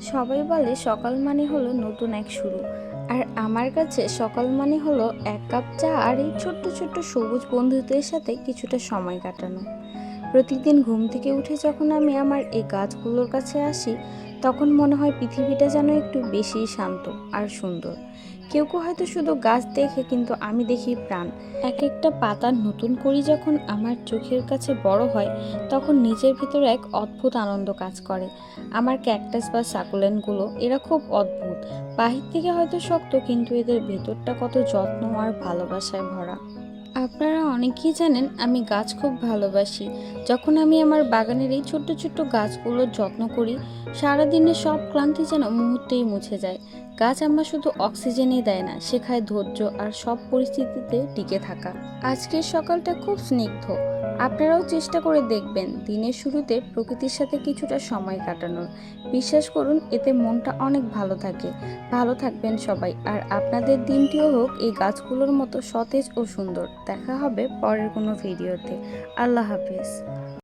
সবাই বলে সকাল মানে হলো নতুন এক শুরু। আর আমার কাছে সকাল মানে হলো এক কাপ চা আর এই ছোট্ট ছোট্ট সবুজ বন্ধুদের সাথে কিছুটা সময় কাটানো। প্রতিদিন ঘুম থেকে উঠে যখন আমি আমার এই গাছগুলোর কাছে আসি, তখন মনে হয় পৃথিবীটা যেন একটু বেশি শান্ত আর সুন্দর। কেউ কেউ হয়তো শুধু গাছ দেখে, কিন্তু আমি দেখি প্রাণ। এক একটা পাতার নতুন কড়ি যখন আমার চোখের কাছে বড় হয়, তখন নিজের ভিতরে এক অদ্ভুত আনন্দ কাজ করে। আমার ক্যাকটাস বা সাকুলেন্টগুলো এরা খুব অদ্ভুত। বাহির থেকে হয়তো শক্ত, কিন্তু এদের ভেতরটা কত যত্ন আর ভালোবাসায় ভরা। আপনারা অনেকেই জানেন আমি গাছ খুব ভালোবাসি। যখন আমি আমার বাগানের এই ছোট্ট ছোট্ট গাছগুলোর যত্ন করি, সারাদিনের সব ক্লান্তি যেন মুহূর্তেই মুছে যায়। গাছ আমার শুধু অক্সিজেনই দেয় না, শেখায় ধৈর্য আর সব পরিস্থিতিতে টিকে থাকা। আজকের সকালটা খুব স্নিগ্ধ। আপনারাও চেষ্টা করে দেখবেন দিনের শুরুতে প্রকৃতির সাথে কিছুটা সময় কাটানোর। বিশ্বাস করুন, এতে মনটা অনেক ভালো থাকে। ভালো থাকবেন সবাই, আর আপনাদের দিনটিও হোক এই গাছগুলোর মতো সতেজ ও সুন্দর। দেখা হবে পরের কোনো ভিডিওতে। আল্লাহ হাফেজ।